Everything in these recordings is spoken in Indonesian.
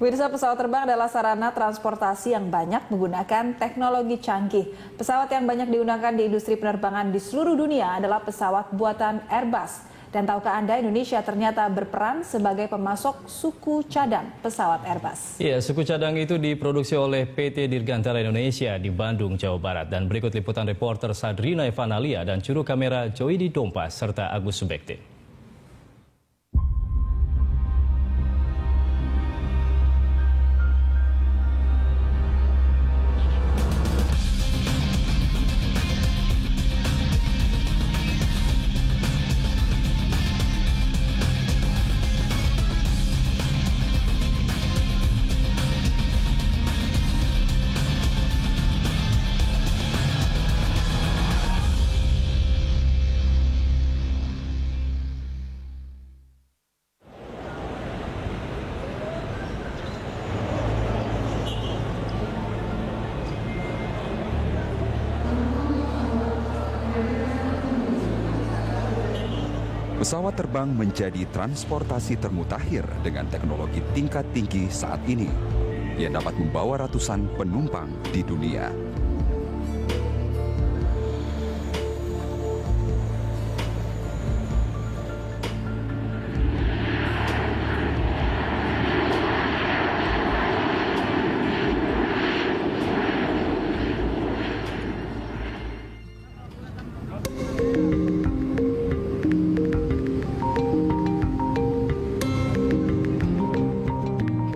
Pemirsa, pesawat terbang adalah sarana transportasi yang banyak menggunakan teknologi canggih. Pesawat yang banyak digunakan di industri penerbangan di seluruh dunia adalah pesawat buatan Airbus. Dan tahukah Anda, Indonesia ternyata berperan sebagai pemasok suku cadang pesawat Airbus? Iya, suku cadang itu diproduksi oleh PT Dirgantara Indonesia di Bandung, Jawa Barat. Dan berikut liputan reporter Sadrina Evanalia dan juru kamera Joydi Dompas serta Agus Subekte. Pesawat terbang menjadi transportasi termutakhir dengan teknologi tingkat tinggi saat ini. Ia dapat membawa ratusan penumpang di dunia.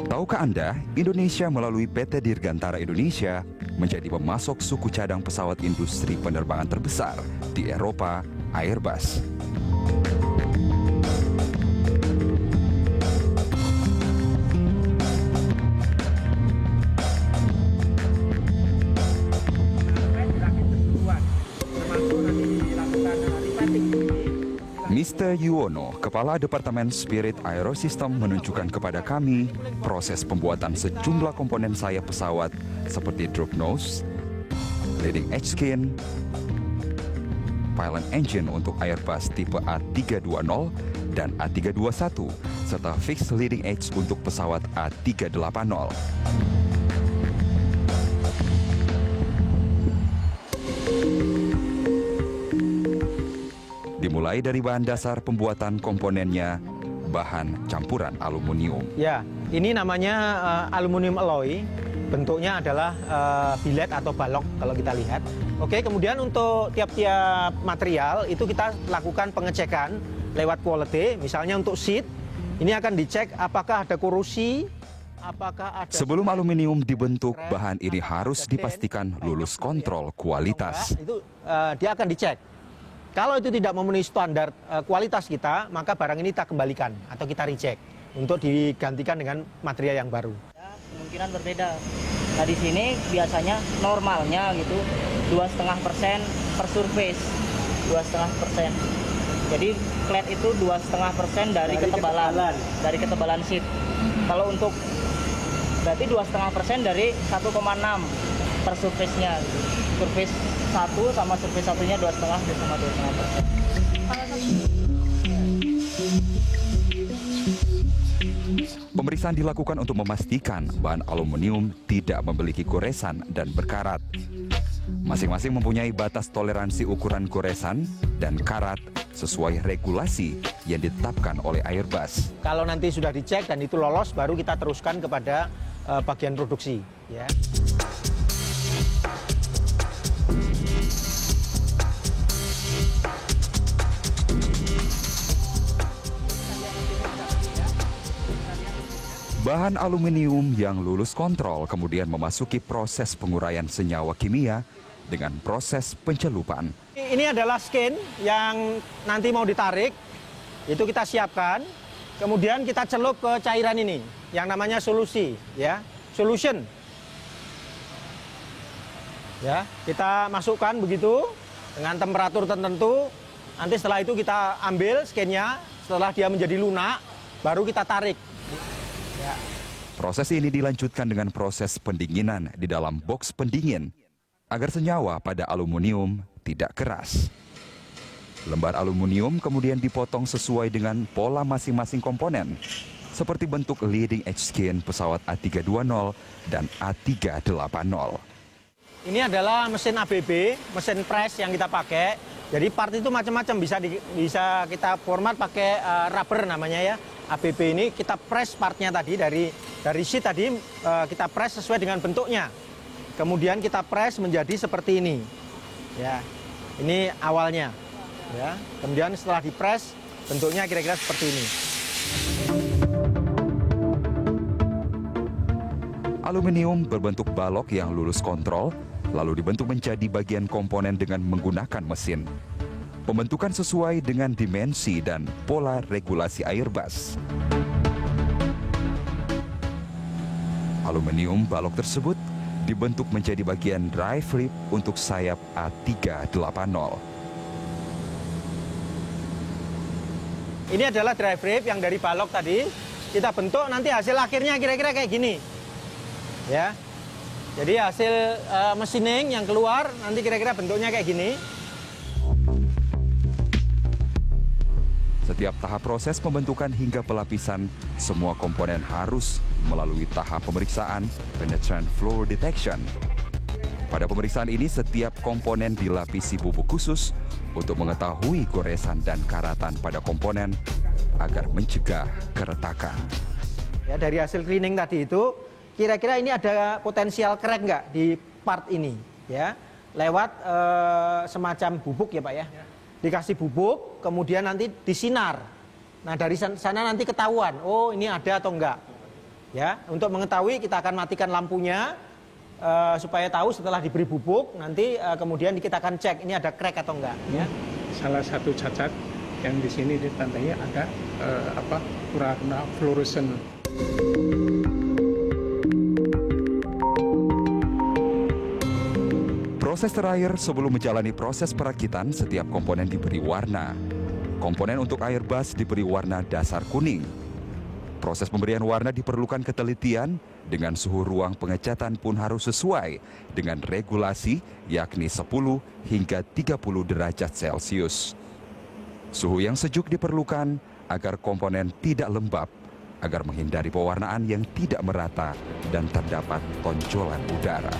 Tahukah Anda, Indonesia melalui PT Dirgantara Indonesia menjadi pemasok suku cadang pesawat industri penerbangan terbesar di Eropa, Airbus. Mr. Yuwono, Kepala Departemen Spirit Aerosystem, menunjukkan kepada kami proses pembuatan sejumlah komponen sayap pesawat seperti drop nose, leading edge skin, pylon engine untuk Airbus tipe A320 dan A321, serta fixed leading edge untuk pesawat A380. Dimulai dari bahan dasar pembuatan komponennya, bahan campuran aluminium. Ya, ini namanya aluminium alloy. Bentuknya adalah billet atau balok kalau kita lihat. Oke, kemudian untuk tiap-tiap material itu kita lakukan pengecekan lewat quality. Misalnya untuk seat, ini akan dicek apakah ada korosi, apakah ada... Sebelum aluminium dibentuk, bahan ini harus dipastikan lulus kontrol kualitas. Itu dia akan dicek. Kalau itu tidak memenuhi standar kualitas kita, maka barang ini kita kembalikan atau kita reject untuk digantikan dengan material yang baru. Ya, kemungkinan berbeda. Nah di sini biasanya normalnya gitu 2,5% per surface, 2,5%. Jadi flat itu 2,5% dari ketebalan seat. Kalau untuk berarti 2,5% dari 1,6 per surface-nya. Gitu. Surface 1 sama surface satunya 2,5 sama 2,5%. Pemeriksaan dilakukan untuk memastikan bahan aluminium tidak memiliki goresan dan berkarat. Masing-masing mempunyai batas toleransi ukuran goresan dan karat sesuai regulasi yang ditetapkan oleh Airbus. Kalau nanti sudah dicek dan itu lolos, baru kita teruskan kepada bagian produksi. Ya. Bahan aluminium yang lulus kontrol kemudian memasuki proses penguraian senyawa kimia dengan proses pencelupan. Ini adalah skin yang nanti mau ditarik, itu kita siapkan, kemudian kita celup ke cairan ini, yang namanya solusi, ya, solution. Ya, kita masukkan begitu dengan temperatur tertentu. Nanti setelah itu kita ambil skinnya, setelah dia menjadi lunak, baru kita tarik. Ya. Proses ini dilanjutkan dengan proses pendinginan di dalam box pendingin agar senyawa pada aluminium tidak keras. Lembar aluminium kemudian dipotong sesuai dengan pola masing-masing komponen seperti bentuk leading edge skin pesawat A320 dan A380. Ini adalah mesin ABB, mesin press yang kita pakai. Jadi part itu macam-macam, bisa kita format pakai rubber namanya ya. ABB ini kita press partnya tadi dari sheet tadi kita press sesuai dengan bentuknya. Kemudian kita press menjadi seperti ini. Ya. Ini awalnya. Ya. Kemudian setelah dipres bentuknya kira-kira seperti ini. Aluminium berbentuk balok yang lulus kontrol, lalu dibentuk menjadi bagian komponen dengan menggunakan mesin. Pembentukan sesuai dengan dimensi dan pola regulasi Airbus. Aluminium balok tersebut dibentuk menjadi bagian drive rib untuk sayap A380. Ini adalah drive rib yang dari balok tadi kita bentuk, nanti hasil akhirnya kira-kira kayak gini. Ya. Jadi hasil machining yang keluar nanti kira-kira bentuknya kayak gini. Setiap tahap proses pembentukan hingga pelapisan, semua komponen harus melalui tahap pemeriksaan penetrant flow detection. Pada pemeriksaan ini, setiap komponen dilapisi bubuk khusus untuk mengetahui goresan dan karatan pada komponen agar mencegah keretakan. Ya, dari hasil cleaning tadi itu, kira-kira ini ada potensial crack nggak di part ini? Ya, lewat semacam bubuk ya Pak ya. Dikasih bubuk, kemudian nanti disinar. Nah dari sana nanti ketahuan, oh ini ada atau enggak. Ya, untuk mengetahui kita akan matikan lampunya supaya tahu setelah diberi bubuk, nanti kemudian kita akan cek ini ada crack atau enggak. Ya. Salah satu cacat yang di sini ditandai ada warna fluoresan. Proses terakhir sebelum menjalani proses perakitan, setiap komponen diberi warna. Komponen untuk Airbus diberi warna dasar kuning. Proses pemberian warna diperlukan ketelitian, dengan suhu ruang pengecatan pun harus sesuai dengan regulasi, yakni 10 hingga 30 derajat Celcius. Suhu yang sejuk diperlukan agar komponen tidak lembab, agar menghindari pewarnaan yang tidak merata dan terdapat tonjolan udara.